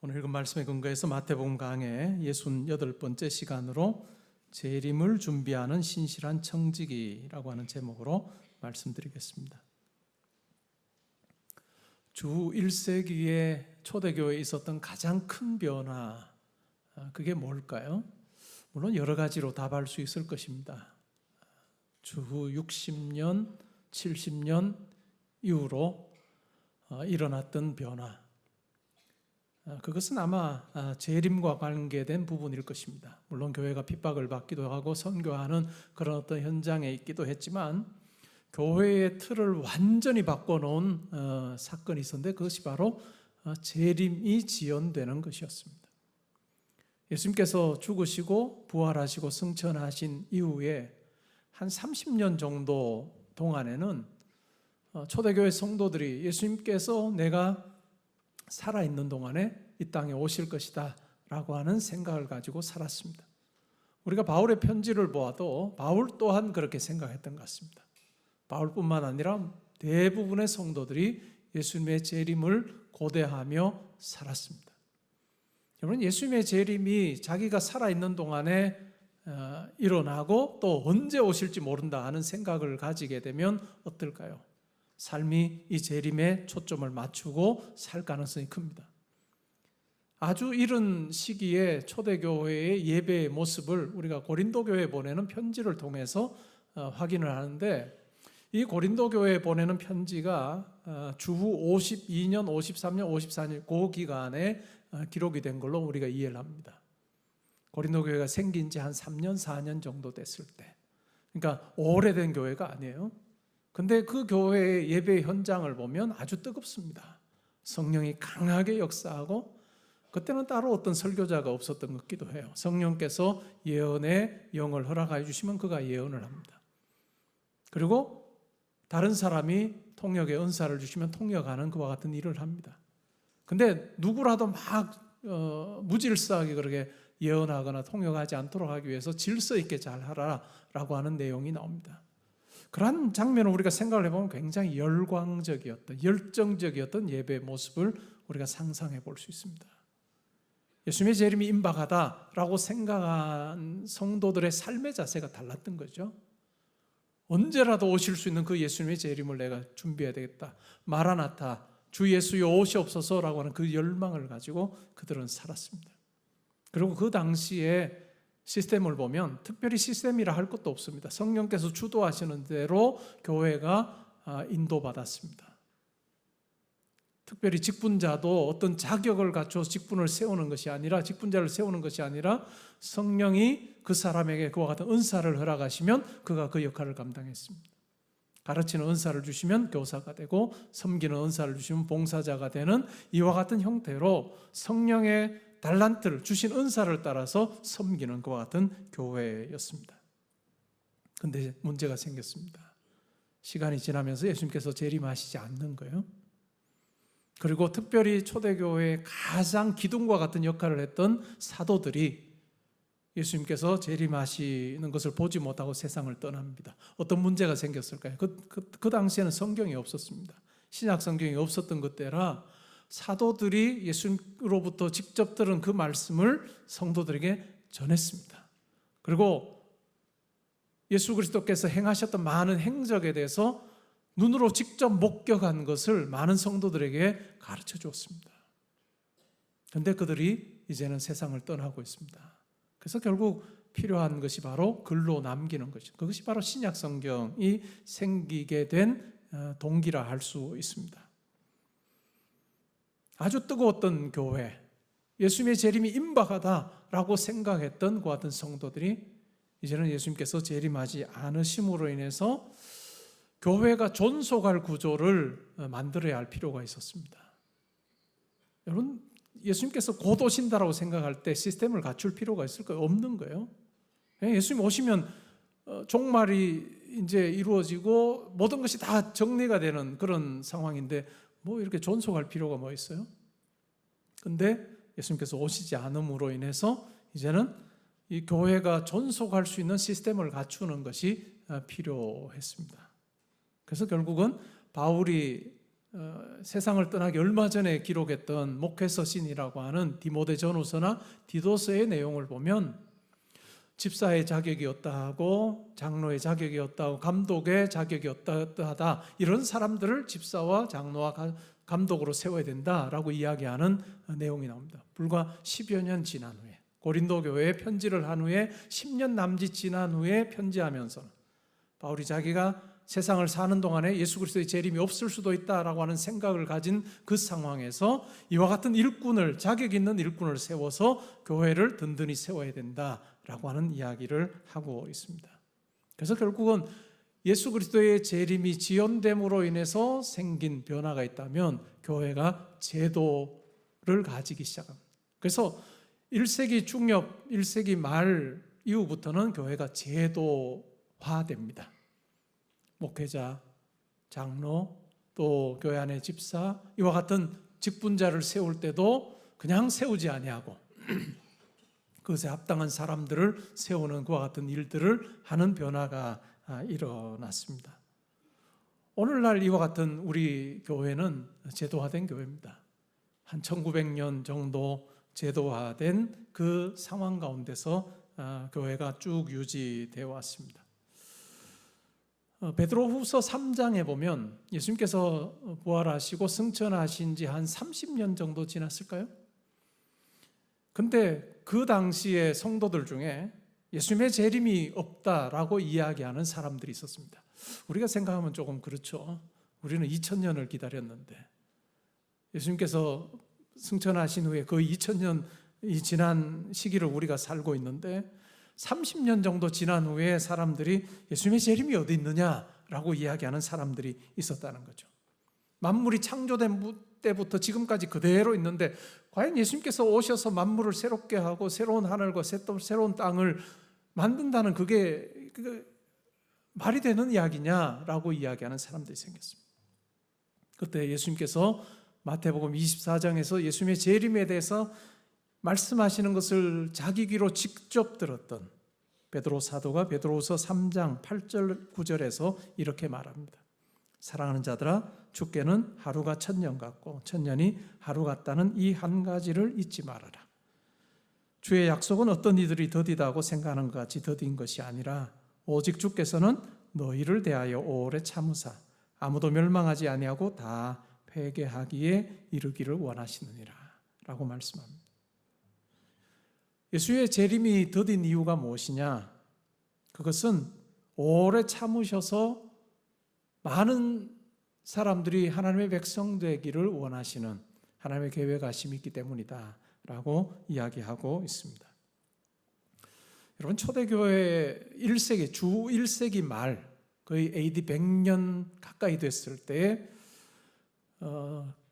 오늘 읽은 말씀에 근거해서 마태복음 강해 68번째 시간으로 재림을 준비하는 신실한 청지기라고 하는 제목으로 말씀드리겠습니다. 주 1세기에 초대교회에 있었던 가장 큰 변화, 그게 뭘까요? 물론 여러 가지로 답할 수 있을 것입니다. 주후 60년, 70년 이후로 일어났던 변화, 그것은 아마 재림과 관계된 부분일 것입니다. 물론 교회가 핍박을 받기도 하고 선교하는 그런 어떤 현장에 있기도 했지만 교회의 틀을 완전히 바꿔놓은 사건이 있었는데 그것이 바로 재림이 지연되는 것이었습니다. 예수님께서 죽으시고 부활하시고 승천하신 이후에 한 30년 정도 동안에는 초대교회 성도들이 예수님께서 내가 살아있는 동안에 이 땅에 오실 것이다 라고 하는 생각을 가지고 살았습니다. 우리가 바울의 편지를 보아도 바울 또한 그렇게 생각했던 것 같습니다. 바울뿐만 아니라 대부분의 성도들이 예수님의 재림을 고대하며 살았습니다. 여러분, 예수님의 재림이 자기가 살아있는 동안에 일어나고 또 언제 오실지 모른다 하는 생각을 가지게 되면 어떨까요? 삶이 이 재림에 초점을 맞추고 살 가능성이 큽니다. 아주 이른 시기에 초대교회의 예배의 모습을 우리가 고린도 교회에 보내는 편지를 통해서 확인을 하는데, 이 고린도 교회에 보내는 편지가 주후 52년, 53년, 54년 그 기간에 기록이 된 걸로 우리가 이해를 합니다. 고린도 교회가 생긴 지 한 3년, 4년 정도 됐을 때, 그러니까 오래된 교회가 아니에요. 근데 그 교회의 예배 현장을 보면 아주 뜨겁습니다. 성령이 강하게 역사하고, 그때는 따로 어떤 설교자가 없었던 것 같기도 해요. 성령께서 예언의 영을 허락해 주시면 그가 예언을 합니다. 그리고 다른 사람이 통역의 은사를 주시면 통역하는 그와 같은 일을 합니다. 근데 누구라도 막 무질서하게 그렇게 예언하거나 통역하지 않도록 하기 위해서 질서 있게 잘 하라라고 하는 내용이 나옵니다. 그러한 장면을 우리가 생각을 해보면 굉장히 열광적이었던, 열정적이었던 예배의 모습을 우리가 상상해 볼 수 있습니다. 예수님의 재림이 임박하다라고 생각한 성도들의 삶의 자세가 달랐던 거죠. 언제라도 오실 수 있는 그 예수님의 재림을 내가 준비해야 되겠다. 마라나타, 주 예수여 오시옵소서라고 하는 그 열망을 가지고 그들은 살았습니다. 그리고 그 당시에 시스템을 보면 특별히 시스템이라 할 것도 없습니다. 성령께서 주도하시는 대로 교회가 인도받았습니다. 특별히 직분자도 어떤 자격을 갖춰서 직분을 세우는 것이 아니라, 직분자를 세우는 것이 아니라 성령이 그 사람에게 그와 같은 은사를 허락하시면 그가 그 역할을 감당했습니다. 가르치는 은사를 주시면 교사가 되고, 섬기는 은사를 주시면 봉사자가 되는 이와 같은 형태로 성령의 달란트를 주신 은사를 따라서 섬기는 그와 같은 교회였습니다. 그런데 문제가 생겼습니다. 시간이 지나면서 예수님께서 재림하시지 않는 거예요. 그리고 특별히 초대교회의 가장 기둥과 같은 역할을 했던 사도들이 예수님께서 재림하시는 것을 보지 못하고 세상을 떠납니다. 어떤 문제가 생겼을까요? 그 당시에는 성경이 없었습니다. 신약 성경이 없었던 그때라 사도들이 예수님으로부터 직접 들은 그 말씀을 성도들에게 전했습니다. 그리고 예수 그리스도께서 행하셨던 많은 행적에 대해서 눈으로 직접 목격한 것을 많은 성도들에게 가르쳐 주었습니다. 그런데 그들이 이제는 세상을 떠나고 있습니다. 그래서 결국 필요한 것이 바로 글로 남기는 것이죠. 그것이 바로 신약 성경이 생기게 된 동기라 할 수 있습니다. 아주 뜨거웠던 교회, 예수님의 재림이 임박하다라고 생각했던 그 같은 성도들이 이제는 예수님께서 재림하지 않으심으로 인해서 교회가 존속할 구조를 만들어야 할 필요가 있었습니다. 여러분, 예수님께서 곧 오신다라고 생각할 때 시스템을 갖출 필요가 있을까요? 없는 거예요. 예수님 오시면 종말이 이제 이루어지고 모든 것이 다 정리가 되는 그런 상황인데 뭐 이렇게 존속할 필요가 뭐 있어요? 근데 예수님께서 오시지 않음으로 인해서 이제는 이 교회가 존속할 수 있는 시스템을 갖추는 것이 필요했습니다. 그래서 결국은 바울이 세상을 떠나기 얼마 전에 기록했던 목회서신이라고 하는 디모데 전후서나 디도서의 내용을 보면 집사의 자격이 어떠하고 장로의 자격이 어떠하고 감독의 자격이 어떠하다, 이런 사람들을 집사와 장로와 감독으로 세워야 된다라고 이야기하는 내용이 나옵니다. 불과 10여 년 지난 후에, 고린도 교회에 편지를 한 후에 10년 남짓 지난 후에 편지하면서는 바울이 자기가 세상을 사는 동안에 예수 그리스도의 재림이 없을 수도 있다라고 하는 생각을 가진 그 상황에서 이와 같은 일꾼을, 자격 있는 일꾼을 세워서 교회를 든든히 세워야 된다라고 하는 이야기를 하고 있습니다. 그래서 결국은 예수 그리스도의 재림이 지연됨으로 인해서 생긴 변화가 있다면 교회가 제도를 가지기 시작합니다. 그래서 1세기 중엽, 1세기 말 이후부터는 교회가 제도화됩니다. 목회자, 장로, 또 교회 안의 집사, 이와 같은 직분자를 세울 때도 그냥 세우지 아니하고 그것에 합당한 사람들을 세우는 그와 같은 일들을 하는 변화가 일어났습니다. 오늘날 이와 같은 우리 교회는 제도화된 교회입니다. 한 1900년 정도 제도화된 그 상황 가운데서 교회가 쭉 유지되어 왔습니다. 베드로후서 3장에 보면 예수님께서 부활하시고 승천하신 지 한 30년 정도 지났을까요? 근데 그 당시에 성도들 중에 예수님의 재림이 없다라고 이야기하는 사람들이 있었습니다. 우리가 생각하면 조금 그렇죠. 우리는 2000년을 기다렸는데 예수님께서 승천하신 후에 거의 2000년이 지난 시기를 우리가 살고 있는데 30년 정도 지난 후에 사람들이 예수님의 재림이 어디 있느냐라고 이야기하는 사람들이 있었다는 거죠. 만물이 창조된 때부터 지금까지 그대로 있는데 과연 예수님께서 오셔서 만물을 새롭게 하고 새로운 하늘과 새로운 땅을 만든다는 그게 말이 되는 이야기냐라고 이야기하는 사람들이 생겼습니다. 그때 예수님께서 마태복음 24장에서 예수님의 재림에 대해서 말씀하시는 것을 자기 귀로 직접 들었던 베드로 사도가 베드로후서 3장 8절 9절에서 이렇게 말합니다. 사랑하는 자들아, 주께는 하루가 1000년 같고 1000년이 하루 같다는 이 한 가지를 잊지 말아라. 주의 약속은 어떤 이들이 더디다고 생각하는 것 같이 더딘 것이 아니라 오직 주께서는 너희를 대하여 오래 참으사 아무도 멸망하지 아니하고 다 회개하기에 이르기를 원하시느니라 라고 말씀합니다. 예수의 재림이 더딘 이유가 무엇이냐? 그것은 오래 참으셔서 많은 사람들이 하나님의 백성 되기를 원하시는 하나님의 계획하심이 있기 때문이다 라고 이야기하고 있습니다. 여러분, 초대교회 1세기, 주 1세기 말 거의 AD 100년 가까이 됐을 때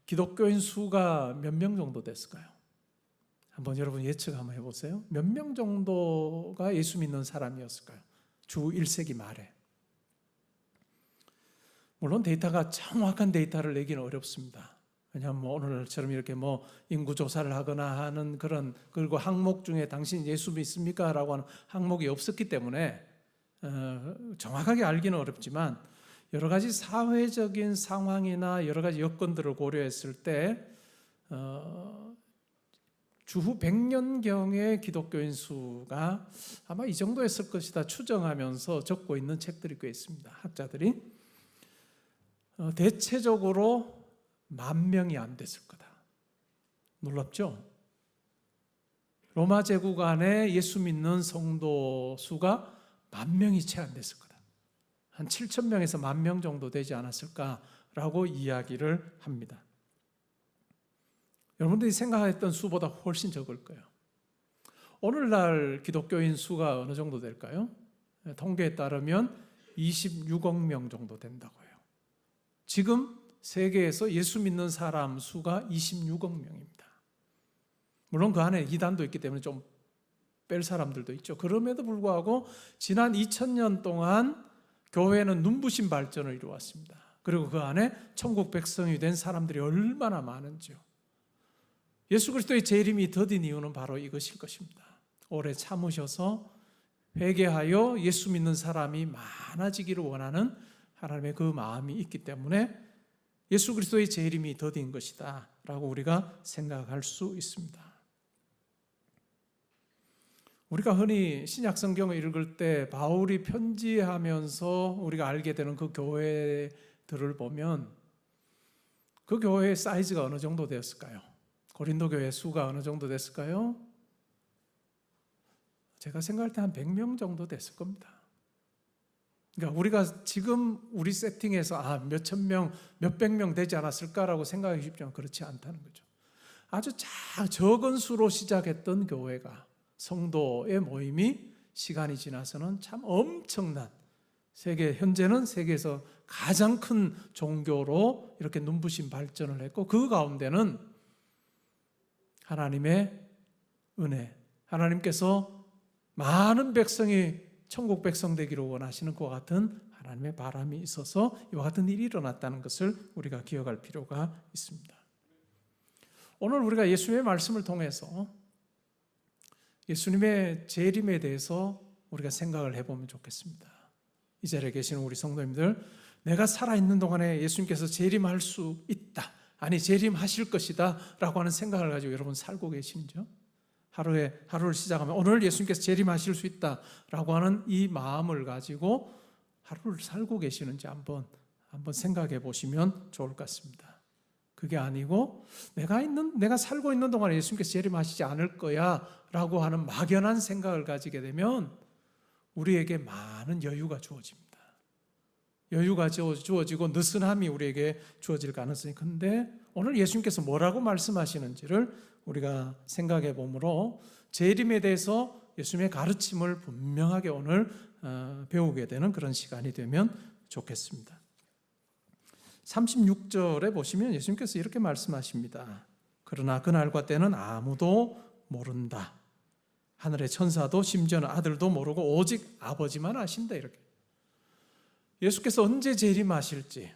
기독교인 수가 몇 명 정도 됐을까요? 한번 여러분 예측 한번 해보세요. 몇 명 정도가 예수 믿는 사람이었을까요? 주 1세기 말에. 물론 데이터가 정확한 데이터를 내기는 어렵습니다. 왜냐하면 오늘처럼 이렇게 인구 조사를 하거나 하는 그리고 항목 중에 당신 예수 믿습니까? 라고 하는 항목이 없었기 때문에 정확하게 알기는 어렵지만 여러 가지 사회적인 상황이나 여러 가지 여건들을 고려했을 때 주후 100년경의 기독교인 수가 아마 이 정도였을 것이다 추정하면서 적고 있는 책들이 꽤 있습니다. 학자들이 대체적으로 10,000명이 안 됐을 거다. 놀랍죠? 로마 제국 안에 예수 믿는 성도 수가 10,000명이 채 안 됐을 거다. 한 7,000명에서 10,000명 정도 되지 않았을까라고 이야기를 합니다. 여러분들이 생각했던 수보다 훨씬 적을 거예요. 오늘날 기독교인 수가 어느 정도 될까요? 통계에 따르면 26억 명 정도 된다고 해요. 지금 세계에서 예수 믿는 사람 수가 26억 명입니다. 물론 그 안에 이단도 있기 때문에 좀 뺄 사람들도 있죠. 그럼에도 불구하고 지난 2000년 동안 교회는 눈부신 발전을 이루었습니다. 그리고 그 안에 천국 백성이 된 사람들이 얼마나 많은지요. 예수 그리스도의 재림이 더딘 이유는 바로 이것일 것입니다. 오래 참으셔서 회개하여 예수 믿는 사람이 많아지기를 원하는 하나님의 그 마음이 있기 때문에 예수 그리스도의 재림이 더딘 것이다 라고 우리가 생각할 수 있습니다. 우리가 흔히 신약 성경을 읽을 때 바울이 편지하면서 우리가 알게 되는 그 교회들을 보면 그 교회의 사이즈가 어느 정도 되었을까요? 고린도 교회 수가 어느 정도 됐을까요? 제가 생각할 때 한 100명 정도 됐을 겁니다. 그러니까 우리가 지금 우리 세팅에서 몇천 명, 몇백 명 되지 않았을까라고 생각하기 쉽지만 그렇지 않다는 거죠. 아주 적은 수로 시작했던 교회가, 성도의 모임이 시간이 지나서는 참 엄청난 현재는 세계에서 가장 큰 종교로 이렇게 눈부신 발전을 했고, 그 가운데는 하나님의 은혜, 하나님께서 많은 백성이 천국 백성 되기를 원하시는 그와 같은 하나님의 바람이 있어서 이와 같은 일이 일어났다는 것을 우리가 기억할 필요가 있습니다. 오늘 우리가 예수님의 말씀을 통해서 예수님의 재림에 대해서 우리가 생각을 해보면 좋겠습니다. 이 자리에 계시는 우리 성도님들, 내가 살아있는 동안에 예수님께서 재림할 수 있다, 아니 재림하실 것이다 라고 하는 생각을 가지고 여러분 살고 계시는지요? 하루를 시작하면 오늘 예수님께서 재림하실 수 있다라고 하는 이 마음을 가지고 하루를 살고 계시는지 한번 생각해 보시면 좋을 것 같습니다. 그게 아니고 내가 살고 있는 동안에 예수님께서 재림하시지 않을 거야라고 하는 막연한 생각을 가지게 되면 우리에게 많은 여유가 주어집니다. 여유가 주어지고 느슨함이 우리에게 주어질 가능성이 큰데, 오늘 예수님께서 뭐라고 말씀하시는지를 우리가 생각해 보므로 재림에 대해서 예수님의 가르침을 분명하게 오늘 배우게 되는 그런 시간이 되면 좋겠습니다. 36절에 보시면 예수님께서 이렇게 말씀하십니다. 그러나 그날과 때는 아무도 모른다. 하늘의 천사도 심지어는 아들도 모르고 오직 아버지만 아신다. 이렇게 예수께서 언제 재림하실지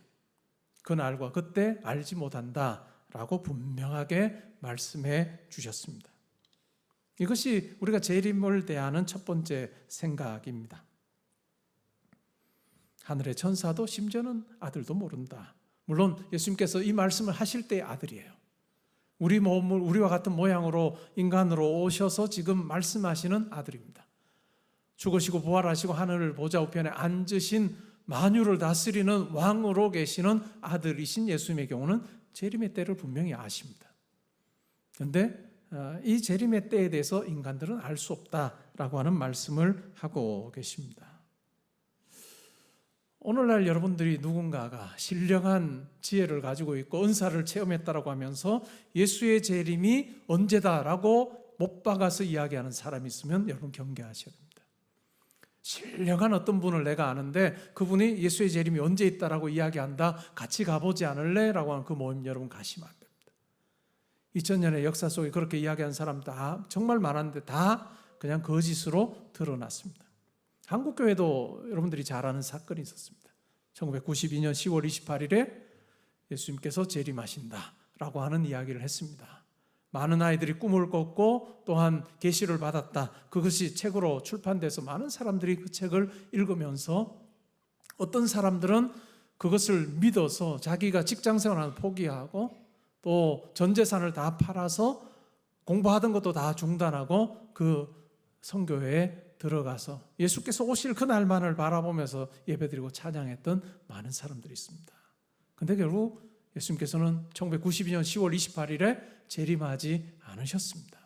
그날과 그때 알지 못한다 라고 분명하게 말씀해 주셨습니다. 이것이 우리가 재림을 대하는 첫 번째 생각입니다. 하늘의 천사도 심지어는 아들도 모른다. 물론 예수님께서 이 말씀을 하실 때의 아들이에요. 우리와 같은 모양으로 인간으로 오셔서 지금 말씀하시는 아들입니다. 죽으시고 부활하시고 하늘 보좌 우편에 앉으신 만유를 다스리는 왕으로 계시는 아들이신 예수님의 경우는 재림의 때를 분명히 아십니다. 그런데 이 재림의 때에 대해서 인간들은 알 수 없다라고 하는 말씀을 하고 계십니다. 오늘날 여러분들이 누군가가 신령한 지혜를 가지고 있고 은사를 체험했다라고 하면서 예수의 재림이 언제다라고 못 박아서 이야기하는 사람이 있으면 여러분 경계하셔야 됩니다. 신령한 어떤 분을 내가 아는데 그분이 예수의 재림이 언제 있다라고 이야기한다, 같이 가보지 않을래? 라고 하는 그 모임 여러분 가시면 안 됩니다. 2000년의 역사 속에 그렇게 이야기한 사람 다 정말 많았는데 다 그냥 거짓으로 드러났습니다. 한국교회도 여러분들이 잘 아는 사건이 있었습니다. 1992년 10월 28일에 예수님께서 재림하신다라고 하는 이야기를 했습니다. 많은 아이들이 꿈을 꿨고 또한 계시를 받았다. 그것이 책으로 출판돼서 많은 사람들이 그 책을 읽으면서 어떤 사람들은 그것을 믿어서 자기가 직장생활을 포기하고 또 전 재산을 다 팔아서 공부하던 것도 다 중단하고 그 선교회에 들어가서 예수께서 오실 그날만을 바라보면서 예배드리고 찬양했던 많은 사람들이 있습니다. 그런데 결국 예수님께서는 1992년 10월 28일에 재림하지 않으셨습니다.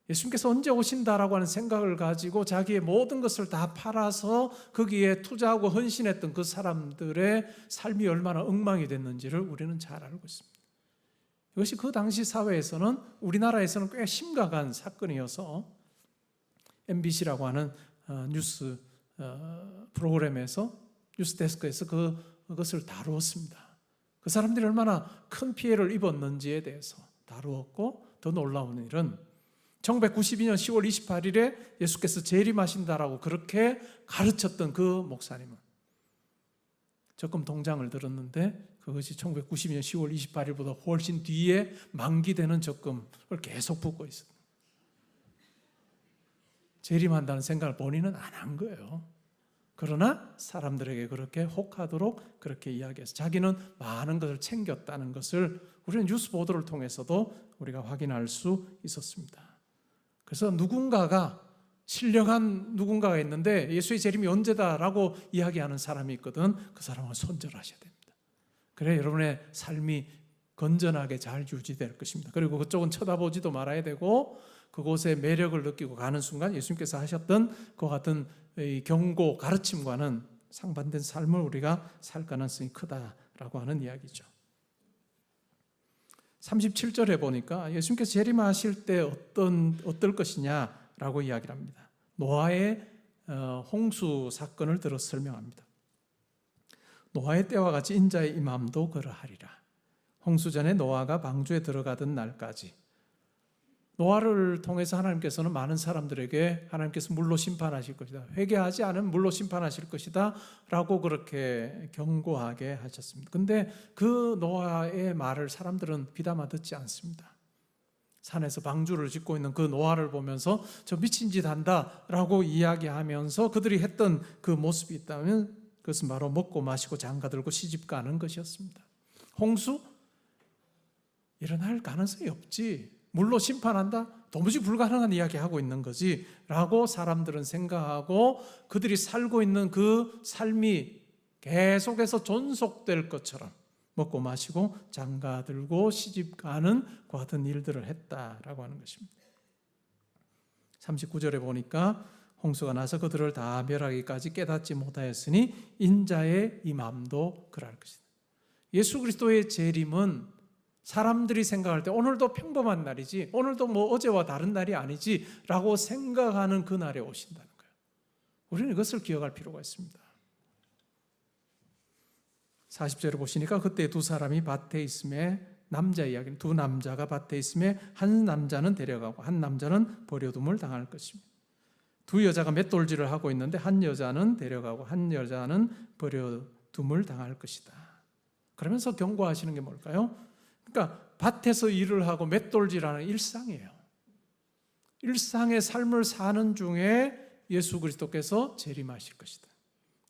예수님께서 언제 오신다라고 하는 생각을 가지고 자기의 모든 것을 다 팔아서 거기에 투자하고 헌신했던 그 사람들의 삶이 얼마나 엉망이 됐는지를 우리는 잘 알고 있습니다. 이것이 그 당시 사회에서는, 우리나라에서는 꽤 심각한 사건이어서 MBC라고 하는 뉴스 프로그램에서, 뉴스데스크에서 그것을 다루었습니다. 그 사람들이 얼마나 큰 피해를 입었는지에 대해서 다루었고, 더 놀라운 일은 1992년 10월 28일에 예수께서 재림하신다라고 그렇게 가르쳤던 그 목사님은 적금 통장을 들었는데 그것이 1992년 10월 28일보다 훨씬 뒤에 만기되는 적금을 계속 붓고 있어요. 재림한다는 생각을 본인은 안 한 거예요. 그러나 사람들에게 그렇게 혹하도록 그렇게 이야기해서 자기는 많은 것을 챙겼다는 것을 우리는 뉴스 보도를 통해서도 우리가 확인할 수 있었습니다. 그래서 누군가가 신령한 누군가가 있는데 예수의 재림이 언제다라고 이야기하는 사람이 있거든. 그 사람은 손절하셔야 됩니다. 그래 여러분의 삶이 건전하게 잘 유지될 것입니다. 그리고 그쪽은 쳐다보지도 말아야 되고 그곳의 매력을 느끼고 가는 순간 예수님께서 하셨던 그와 같은 경고, 가르침과는 상반된 삶을 우리가 살 가능성이 크다라고 하는 이야기죠. 37절에 보니까 예수님께서 재림하실 때 어떨 것이냐라고 이야기를 합니다. 노아의 홍수 사건을 들어 설명합니다. 노아의 때와 같이 인자의 임함도 그러하리라. 홍수 전에 노아가 방주에 들어가던 날까지 노아를 통해서 하나님께서는 많은 사람들에게 하나님께서 물로 심판하실 것이다, 회개하지 않으면 물로 심판하실 것이다 라고 그렇게 경고하게 하셨습니다. 근데 그 노아의 말을 사람들은 비담아 듣지 않습니다. 산에서 방주를 짓고 있는 그 노아를 보면서 저 미친 짓 한다 라고 이야기하면서 그들이 했던 그 모습이 있다면 그것은 바로 먹고 마시고 장가들고 시집가는 것이었습니다. 홍수? 일어날 가능성이 없지, 물로 심판한다? 도무지 불가능한 이야기하고 있는 거지 라고 사람들은 생각하고 그들이 살고 있는 그 삶이 계속해서 존속될 것처럼 먹고 마시고 장가들고 시집가는 그 같은 일들을 했다라고 하는 것입니다. 39절에 보니까 홍수가 나서 그들을 다 멸하기까지 깨닫지 못하였으니 인자의 임함도 그럴 것이다. 예수 그리스도의 재림은 사람들이 생각할 때 오늘도 평범한 날이지, 오늘도 뭐 어제와 다른 날이 아니지 라고 생각하는 그 날에 오신다는 거예요. 우리는 이것을 기억할 필요가 있습니다. 40절에 보시니까 그때 두 사람이 밭에 있음에, 남자 이야기는 두 남자가 밭에 있음에 한 남자는 데려가고 한 남자는 버려둠을 당할 것입니다. 두 여자가 맷돌질을 하고 있는데 한 여자는 데려가고 한 여자는 버려둠을 당할 것이다. 그러면서 경고하시는 게 뭘까요? 그러니까 밭에서 일을 하고 맷돌질하는 일상이에요. 일상의 삶을 사는 중에 예수 그리스도께서 재림하실 것이다.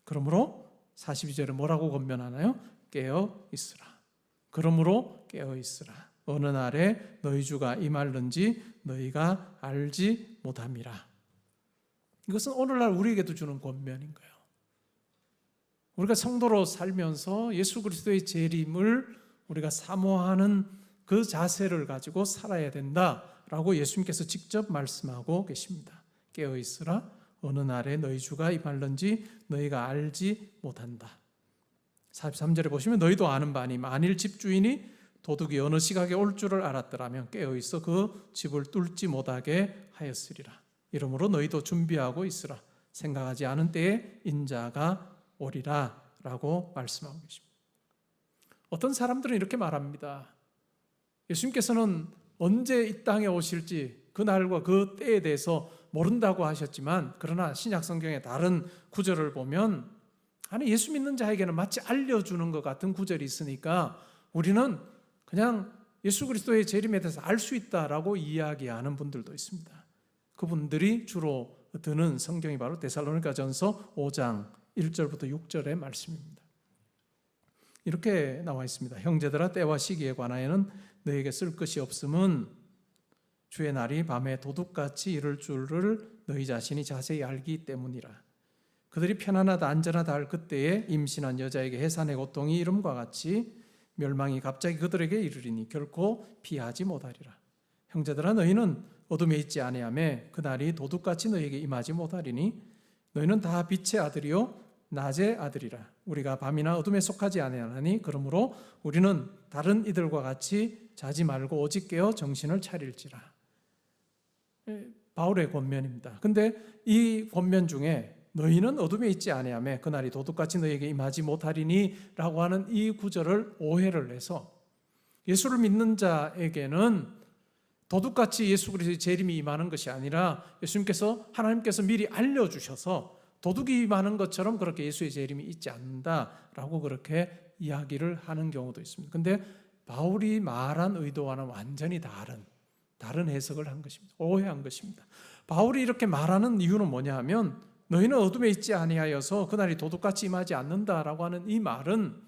그러므로 42절에 뭐라고 권면하나요? 깨어 있으라. 그러므로 깨어 있으라. 어느 날에 너희 주가 임할는지 너희가 알지 못함이라. 이것은 오늘날 우리에게도 주는 권면인 거예요. 우리가 성도로 살면서 예수 그리스도의 재림을 우리가 사모하는 그 자세를 가지고 살아야 된다라고 예수님께서 직접 말씀하고 계십니다. 깨어 있으라. 어느 날에 너희 주가 임할는지 너희가 알지 못한다. 43절에 보시면 너희도 아는 바니 만일 집주인이 도둑이 어느 시각에 올 줄을 알았더라면 깨어 있어 그 집을 뚫지 못하게 하였으리라. 이러므로 너희도 준비하고 있으라. 생각하지 않은 때에 인자가 오리라 라고 말씀하고 계십니다. 어떤 사람들은 이렇게 말합니다. 예수님께서는 언제 이 땅에 오실지 그 날과 그 때에 대해서 모른다고 하셨지만, 그러나 신약 성경의 다른 구절을 보면 아니 예수 믿는 자에게는 마치 알려주는 것 같은 구절이 있으니까 우리는 그냥 예수 그리스도의 재림에 대해서 알 수 있다라고 이야기하는 분들도 있습니다. 그분들이 주로 드는 성경이 바로 데살로니가전서 5장 1절부터 6절의 말씀입니다. 이렇게 나와 있습니다. 형제들아, 때와 시기에 관하여는 너에게 쓸 것이 없음은 주의 날이 밤에 도둑같이 이를 줄을 너희 자신이 자세히 알기 때문이라. 그들이 편안하다 안전하다 할 그때에 임신한 여자에게 해산의 고통이 이름과 같이 멸망이 갑자기 그들에게 이르리니 결코 피하지 못하리라. 형제들아, 너희는 어둠에 있지 아니하며 그날이 도둑같이 너희에게 임하지 못하리니 너희는 다 빛의 아들이요 낮의 아들이라. 우리가 밤이나 어둠에 속하지 아니하나니 그러므로 우리는 다른 이들과 같이 자지 말고 오직 깨어 정신을 차릴지라. 바울의 권면입니다. 근데 이 권면 중에 너희는 어둠에 있지 아니하며 그날이 도둑같이 너희에게 임하지 못하리니 라고 하는 이 구절을 오해를 해서 예수를 믿는 자에게는 도둑같이 예수 그리스도의 재림이 임하는 것이 아니라 하나님께서 미리 알려주셔서 도둑이 임하는 것처럼 그렇게 예수의 재림이 있지 않는다라고 그렇게 이야기를 하는 경우도 있습니다. 근데 바울이 말한 의도와는 완전히 다른 해석을 한 것입니다. 오해한 것입니다. 바울이 이렇게 말하는 이유는 뭐냐 하면 너희는 어둠에 있지 아니하여서 그날이 도둑같이 임하지 않는다라고 하는 이 말은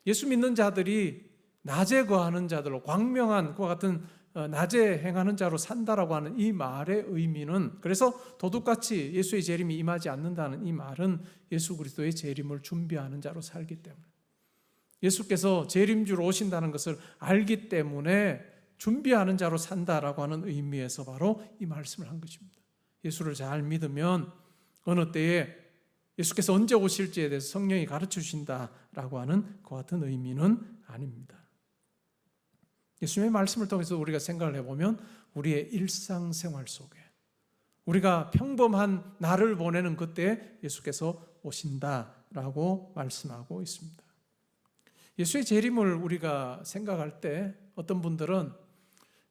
예수 믿는 자들이 낮에 거하는 자들로, 광명한 그와 같은 낮에 행하는 자로 산다라고 하는 이 말의 의미는, 그래서 도둑같이 예수의 재림이 임하지 않는다는 이 말은 예수 그리스도의 재림을 준비하는 자로 살기 때문에, 예수께서 재림주로 오신다는 것을 알기 때문에 준비하는 자로 산다라고 하는 의미에서 바로 이 말씀을 한 것입니다. 예수를 잘 믿으면 어느 때에 예수께서 언제 오실지에 대해서 성령이 가르쳐 주신다라고 하는 그와 같은 의미는 아닙니다. 예수님의 말씀을 통해서 우리가 생각을 해보면 우리의 일상생활 속에, 우리가 평범한 날을 보내는 그때 예수께서 오신다라고 말씀하고 있습니다. 예수의 재림을 우리가 생각할 때 어떤 분들은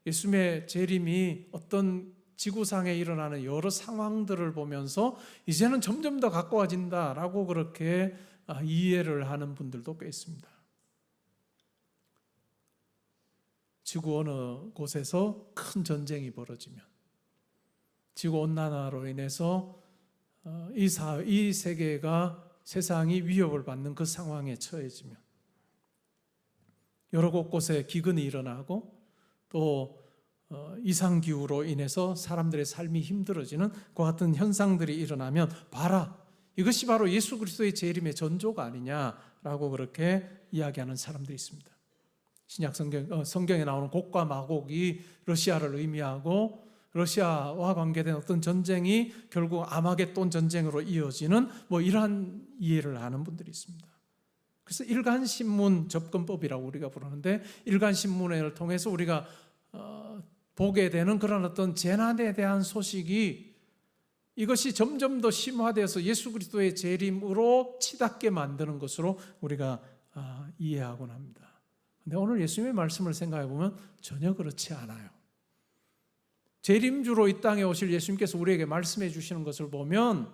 예수님의 재림이 어떤 지구상에 일어나는 여러 상황들을 보면서 이제는 점점 더 가까워진다라고 그렇게 이해를 하는 분들도 꽤 있습니다. 지구 어느 곳에서 큰 전쟁이 벌어지면, 지구온난화로 인해서 이 세계가, 세상이 위협을 받는 그 상황에 처해지면, 여러 곳곳에 기근이 일어나고 또 이상기후로 인해서 사람들의 삶이 힘들어지는 그와 같은 현상들이 일어나면, 봐라, 이것이 바로 예수 그리스도의 재림의 전조가 아니냐라고 그렇게 이야기하는 사람들이 있습니다. 신약 성경에 나오는 곡과 마곡이 러시아를 의미하고, 러시아와 관계된 어떤 전쟁이 결국 아마겟돈 전쟁으로 이어지는 이러한 이해를 하는 분들이 있습니다. 그래서 일간신문 접근법이라고 우리가 부르는데, 일간신문을 통해서 우리가 보게 되는 그런 어떤 재난에 대한 소식이, 이것이 점점 더 심화되어서 예수 그리스도의 재림으로 치닫게 만드는 것으로 우리가 이해하곤 합니다. 근데 오늘 예수님의 말씀을 생각해 보면 전혀 그렇지 않아요. 재림주로 이 땅에 오실 예수님께서 우리에게 말씀해 주시는 것을 보면,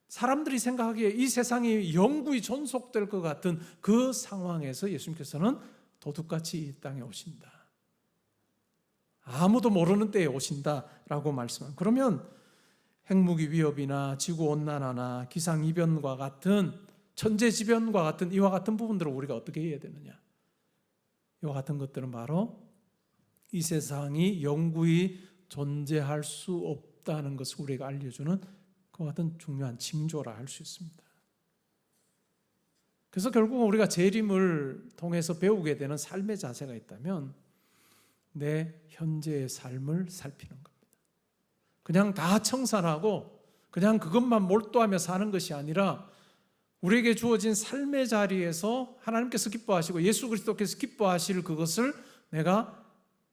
사람들이 생각하기에 이 세상이 영구히 존속될 것 같은 그 상황에서 예수님께서는 도둑같이 이 땅에 오신다, 아무도 모르는 때에 오신다라고 말씀합니다. 그러면 핵무기 위협이나 지구온난화나 기상이변과 같은, 천재지변과 같은 이와 같은 부분들을 우리가 어떻게 해야 되느냐, 이와 같은 것들은 바로 이 세상이 영구히 존재할 수 없다는 것을 우리가 알려주는 그와 같은 중요한 징조라 할 수 있습니다. 그래서 결국 우리가 재림을 통해서 배우게 되는 삶의 자세가 있다면 내 현재의 삶을 살피는 겁니다. 그냥 다 청산하고 그냥 그것만 몰두하며 사는 것이 아니라, 우리에게 주어진 삶의 자리에서 하나님께서 기뻐하시고 예수 그리스도께서 기뻐하실 그것을 내가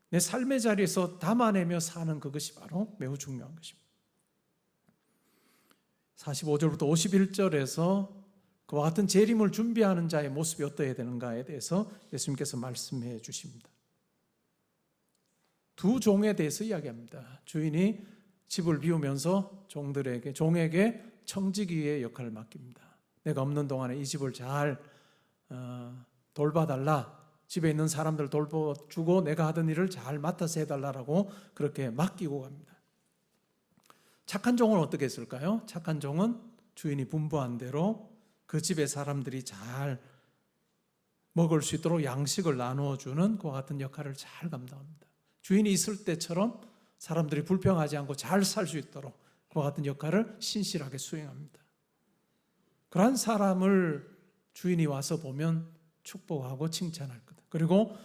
내 삶의 자리에서 담아내며 사는 그것이 바로 매우 중요한 것입니다. 45절부터 51절에서 그와 같은 재림을 준비하는 자의 모습이 어떠해야 되는가에 대해서 예수님께서 말씀해 주십니다. 두 종에 대해서 이야기합니다. 주인이 집을 비우면서 종에게 청지기의 역할을 맡깁니다. 내가 없는 동안에 이 집을 잘 돌봐달라, 집에 있는 사람들 돌봐주고 내가 하던 일을 잘 맡아서 해달라고 그렇게 맡기고 갑니다. 착한 종은 어떻게 했을까요? 착한 종은 주인이 분부한 대로 그 집의 사람들이 잘 먹을 수 있도록 양식을 나누어주는 그와 같은 역할을 잘 감당합니다. 주인이 있을 때처럼 사람들이 불평하지 않고 잘 살 수 있도록 그와 같은 역할을 신실하게 수행합니다. 그러한 사람을 주인이 와서 보면 축복하고 칭찬할 거다. 그리고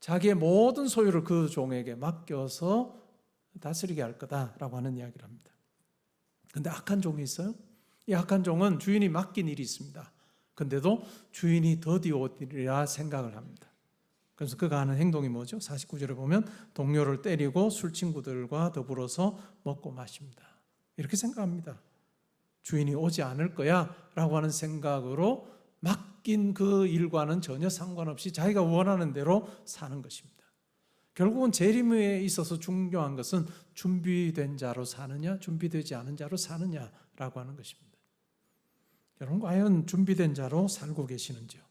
자기의 모든 소유를 그 종에게 맡겨서 다스리게 할 거다라고 하는 이야기를 합니다. 그런데 악한 종이 있어요. 이 악한 종은 주인이 맡긴 일이 있습니다. 그런데도 주인이 더디오리라 생각을 합니다. 그래서 그가 하는 행동이 뭐죠? 49절에 보면 동료를 때리고 술 친구들과 더불어서 먹고 마십니다. 이렇게 생각합니다. 주인이 오지 않을 거야 라고 하는 생각으로 맡긴 그 일과는 전혀 상관없이 자기가 원하는 대로 사는 것입니다. 결국은 재림에 있어서 중요한 것은 준비된 자로 사느냐, 준비되지 않은 자로 사느냐라고 하는 것입니다. 여러분, 과연 준비된 자로 살고 계시는지요?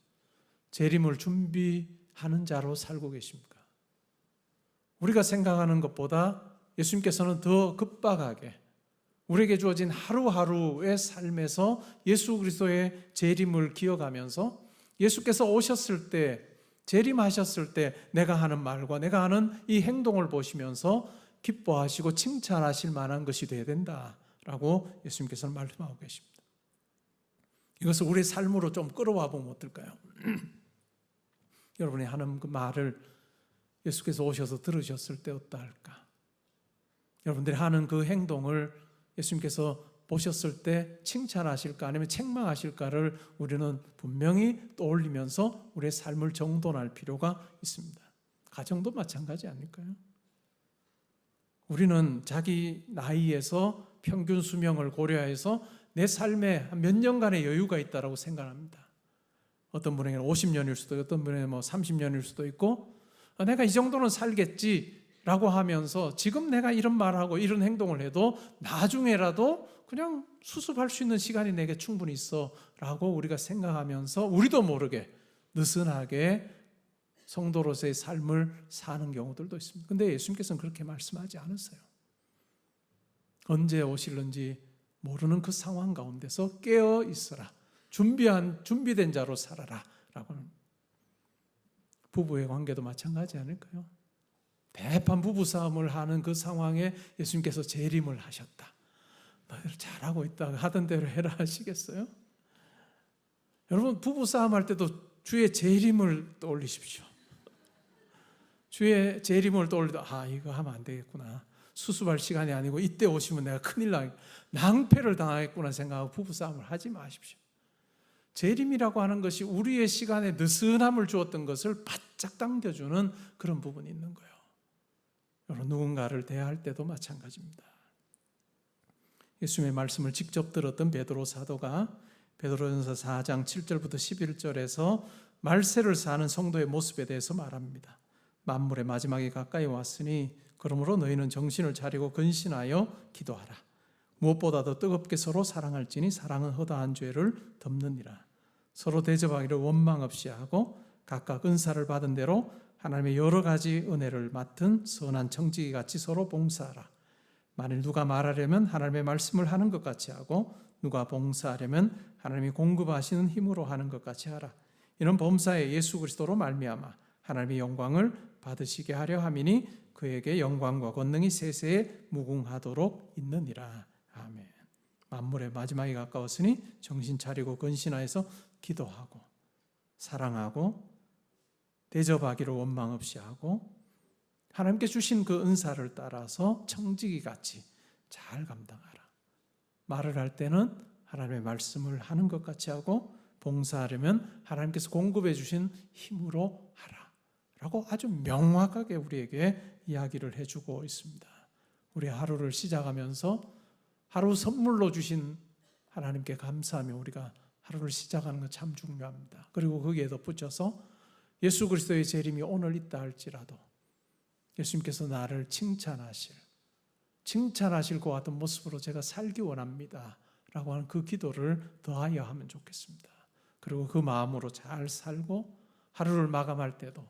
재림을 준비하는 자로 살고 계십니까? 우리가 생각하는 것보다 예수님께서는 더 급박하게 우리에게 주어진 하루하루의 삶에서 예수 그리스도의 재림을 기억하면서 예수께서 오셨을 때, 재림하셨을 때 내가 하는 말과 내가 하는 이 행동을 보시면서 기뻐하시고 칭찬하실 만한 것이 되어야 된다라고 예수님께서는 말씀하고 계십니다. 이것을 우리의 삶으로 좀 끌어와 보면 어떨까요? 여러분이 하는 그 말을 예수께서 오셔서 들으셨을 때 어떠할까? 여러분들이 하는 그 행동을 예수님께서 보셨을 때 칭찬하실까 아니면 책망하실까를 우리는 분명히 떠올리면서 우리의 삶을 정돈할 필요가 있습니다. 가정도 마찬가지 아닐까요? 우리는 자기 나이에서 평균 수명을 고려해서 내 삶에 몇 년간의 여유가 있다고 생각합니다. 어떤 분에게는 50년일 수도 있고 어떤 분에게는 30년일 수도 있고 내가 이 정도는 살겠지라고 하면서 지금 내가 이런 말하고 이런 행동을 해도 나중에라도 그냥 수습할 수 있는 시간이 내게 충분히 있어라고 우리가 생각하면서 우리도 모르게 느슨하게 성도로서의 삶을 사는 경우들도 있습니다. 그런데 예수님께서는 그렇게 말씀하지 않으세요. 언제 오실는지 모르는 그 상황 가운데서 깨어 있어라. 준비된 자로 살아라 라고 합니다. 부부의 관계도 마찬가지 아닐까요? 대판 부부싸움을 하는 그 상황에 예수님께서 재림을 하셨다. 너희들 잘하고 있다. 하던 대로 해라 하시겠어요? 여러분 부부싸움 할 때도 주의 재림을 떠올리십시오. 주의 재림을 떠올리다 이거 하면 안 되겠구나. 수습할 시간이 아니고 이때 오시면 내가 큰일 낭패를 당하겠구나 생각하고 부부싸움을 하지 마십시오. 재림이라고 하는 것이 우리의 시간에 느슨함을 주었던 것을 바짝 당겨주는 그런 부분이 있는 거예요. 여러분 누군가를 대할 때도 마찬가지입니다. 예수님의 말씀을 직접 들었던 베드로 사도가 베드로전서 4장 7절부터 11절에서 말세를 사는 성도의 모습에 대해서 말합니다. 만물의 마지막이 가까이 왔으니 그러므로 너희는 정신을 차리고 근신하여 기도하라. 무엇보다도 뜨겁게 서로 사랑할지니 사랑은 허다한 죄를 덮느니라. 서로 대접하기를 원망 없이 하고 각각 은사를 받은 대로 하나님의 여러 가지 은혜를 맡은 선한 청지기 같이 서로 봉사하라. 만일 누가 말하려면 하나님의 말씀을 하는 것 같이 하고 누가 봉사하려면 하나님이 공급하시는 힘으로 하는 것 같이 하라. 이는 범사에 예수 그리스도로 말미암아 하나님의 영광을 받으시게 하려 함이니 그에게 영광과 권능이 세세에 무궁하도록 있느니라. 아멘. 만물의 마지막이 가까웠으니 정신 차리고 근신하여서 기도하고 사랑하고 대접하기를 원망 없이 하고 하나님께 주신 그 은사를 따라서 청지기 같이 잘 감당하라. 말을 할 때는 하나님의 말씀을 하는 것 같이 하고 봉사하려면 하나님께서 공급해 주신 힘으로 하라 라고 아주 명확하게 우리에게 이야기를 해주고 있습니다. 우리 하루를 시작하면서 하루 선물로 주신 하나님께 감사하며 우리가 하루를 시작하는 것 참 중요합니다. 그리고 거기에 덧붙여서 예수 그리스도의 재림이 오늘 있다 할지라도 예수님께서 나를 칭찬하실 것 같은 모습으로 제가 살기 원합니다 라고 하는 그 기도를 더하여 하면 좋겠습니다. 그리고 그 마음으로 잘 살고 하루를 마감할 때도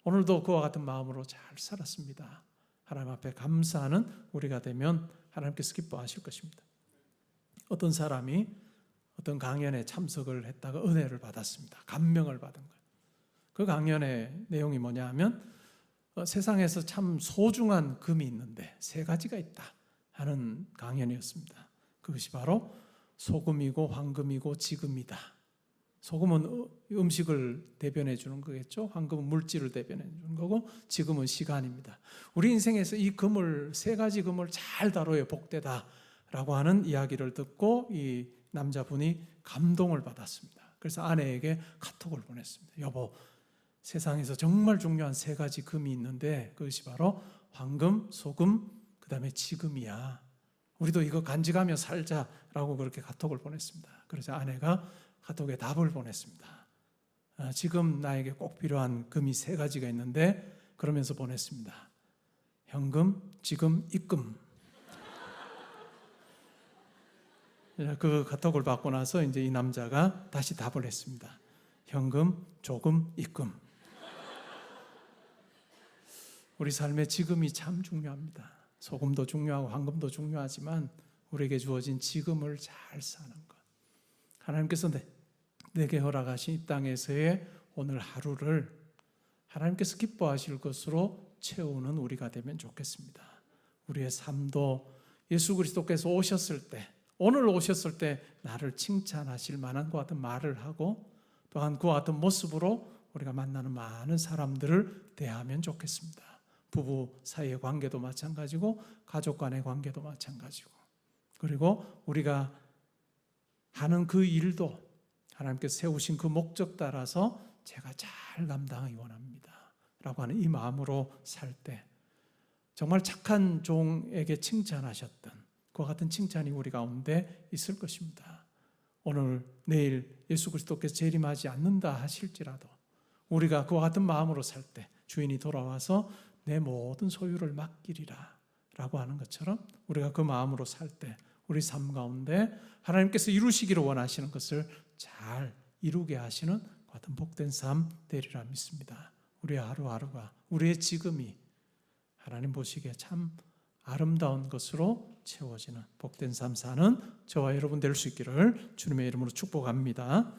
오늘도 그와 같은 마음으로 잘 살았습니다. 하나님 앞에 감사하는 우리가 되면 하나님께서 기뻐하실 것입니다. 어떤 사람이 어떤 강연에 참석을 했다가 은혜를 받았습니다. 감명을 받은 거예요. 그 강연의 내용이 뭐냐 하면 세상에서 참 소중한 금이 있는데 세 가지가 있다 하는 강연이었습니다. 그것이 바로 소금이고 황금이고 지금이다. 소금은 음식을 대변해 주는 거겠죠. 황금은 물질을 대변해 주는 거고 지금은 시간입니다. 우리 인생에서 이 금을 세 가지 금을 잘 다뤄야 복되다라고 하는 이야기를 듣고 이 남자분이 감동을 받았습니다. 그래서 아내에게 카톡을 보냈습니다. 여보, 세상에서 정말 중요한 세 가지 금이 있는데 그것이 바로 황금, 소금, 그 다음에 지금이야. 우리도 이거 간직하며 살자라고 그렇게 카톡을 보냈습니다. 그래서 아내가 카톡에 답을 보냈습니다. 지금 나에게 꼭 필요한 금이 세 가지가 있는데 그러면서 보냈습니다. 현금, 지금, 입금. 그 카톡을 받고 나서 이제 이 남자가 다시 답을 했습니다. 현금, 조금, 입금. 우리 삶의 지금이 참 중요합니다. 소금도 중요하고 황금도 중요하지만 우리에게 주어진 지금을 잘 사는 것. 하나님께서 내게 허락하신 이 땅에서의 오늘 하루를 하나님께서 기뻐하실 것으로 채우는 우리가 되면 좋겠습니다. 우리의 삶도 예수 그리스도께서 오셨을 때, 오늘 오셨을 때 나를 칭찬하실 만한 그와 같은 말을 하고 또한 그와 같은 모습으로 우리가 만나는 많은 사람들을 대하면 좋겠습니다. 부부 사이의 관계도 마찬가지고 가족 간의 관계도 마찬가지고, 그리고 우리가 하는 그 일도 하나님께서 세우신 그 목적 따라서 제가 잘 감당하기 원합니다 라고 하는 이 마음으로 살 때 정말 착한 종에게 칭찬하셨던 그와 같은 칭찬이 우리 가운데 있을 것입니다. 오늘 내일 예수 그리스도께서 재림하지 않는다 하실지라도 우리가 그와 같은 마음으로 살 때 주인이 돌아와서 내 모든 소유를 맡기리라 라고 하는 것처럼 우리가 그 마음으로 살 때 우리 삶 가운데 하나님께서 이루시기를 원하시는 것을 잘 이루게 하시는 그 같은 복된 삶 되리라 믿습니다. 우리의 하루하루가, 우리의 지금이 하나님 보시기에 참 아름다운 것으로 채워지는 복된 삶 사는 저와 여러분 될 수 있기를 주님의 이름으로 축복합니다.